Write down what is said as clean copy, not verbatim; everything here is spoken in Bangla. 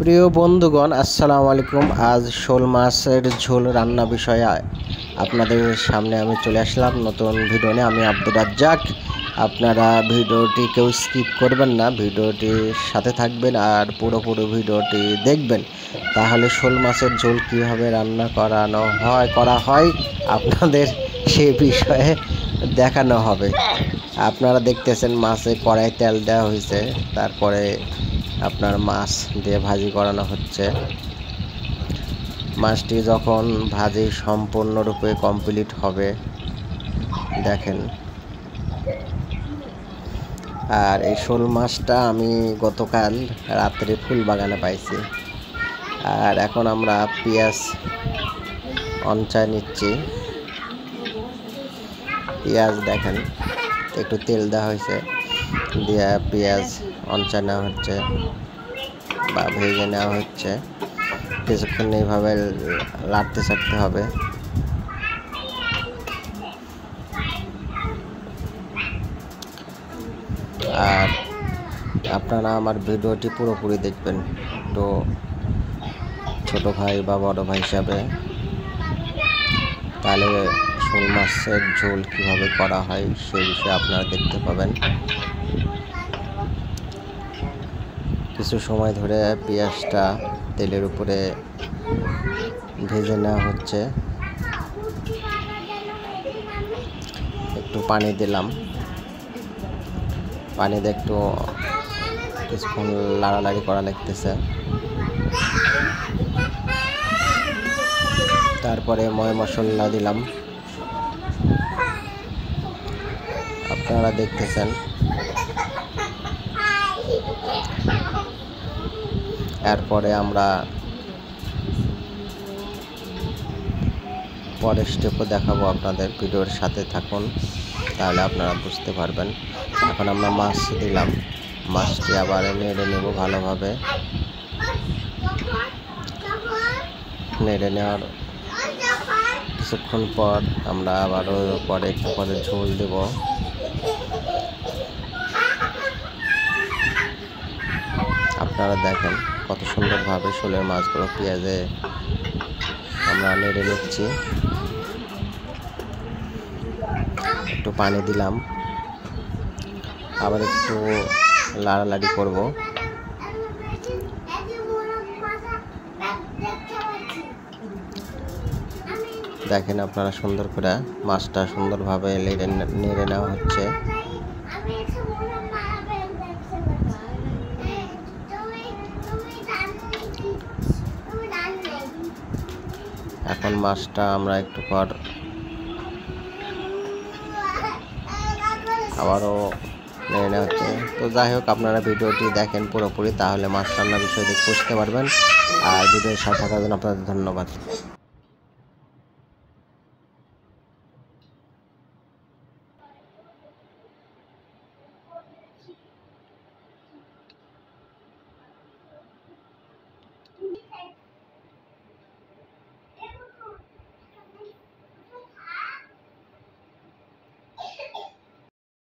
প্রিয় বন্ধুগণ, আসসালামু আলাইকুম। আজ শোল মাছের ঝোল রান্না বিষয়ে আপনাদের সামনে আমি চলে আসলাম নতুন ভিডিও নিয়ে। আমি আব্দুর রাজ্জাক। আপনারা ভিডিওটি কেউ স্কিপ করবেন না, ভিডিওটির সাথে থাকবেন আর পুরো ভিডিওটি দেখবেন। তাহলে শোল মাছের ঝোল কীভাবে রান্না করা হয় আপনাদের সে বিষয়ে দেখানো হবে। আপনারা দেখতেছেন মাছে কড়াই তেল দেওয়া হয়েছে, তারপরে আপনার মাছ দিয়ে ভাজি করানো হচ্ছে। মাছটি যখন ভাজি সম্পূর্ণরূপে কমপ্লিট হবে দেখেন। আর এই শোল মাছটা আমি গতকাল রাত্রে ফুল বাগানে পাইছি। আর এখন আমরা পেঁয়াজ অনচায় নিচ্ছি। পেঁয়াজ দেখেন, একটু তেল দেওয়া হয়েছে, দিয়ে পেঁয়াজ অনচা নেওয়া হচ্ছে বা ভেজে নেওয়া হচ্ছে। কিছুক্ষণ এইভাবে লাড়তে ছাড়তে হবে। আর আপনারা আমার ভিডিওটি পুরোপুরি দেখবেন, তো ছোট ভাই বা বড় ভাই হিসাবে, তাহলে শোল মাছের ঝোল কীভাবে করা হয় সে বিষয়ে আপনারা দেখতে পাবেন। কিছু সময় ধরে পেঁয়াজটা তেলের উপরে ভেজে নেওয়া হচ্ছে। একটু পানি দিলাম, পানি দিয়ে একটু কিছুক্ষণ লাড়ালাড়ি করা লাগতেছে। তারপরে ময় মশলা দিলাম, আপনারা দেখতেছেন। এরপরে আমরা পরের স্টেপও দেখাবো আপনাদের, ভিডিওর সাথে থাকুন তাহলে আপনারা বুঝতে পারবেন। এখন আমরা মাছ দিলাম, মাছটি আবার নেড়ে নেব ভালোভাবে। নেড়ে নেওয়ার কিছুক্ষণ পর আমরা আবারও একটু পরে ঝোল দেব। আপনারা দেখেন কত সুন্দরভাবে শোলের মাছগুলো পেঁয়াজে আমরা নেড়ে নিচ্ছি। একটু পানি দিলাম, আবার একটু লাড়ালাড়ি করব। দেখেন আপনারা সুন্দর করে মাছটা সুন্দরভাবে নেড়ে নেওয়া হচ্ছে। এখন মাছটা আমরা একটু পর আবারও নেড়ে নেওয়া হচ্ছে। তো যাই হোক, আপনারা ভিডিওটি দেখেন পুরোপুরি, তাহলে মাছ রান্নার বিষয় বুঝতে পারবেন। আর ভিডিওর সাথে থাকার জন্য আপনাদের ধন্যবাদ।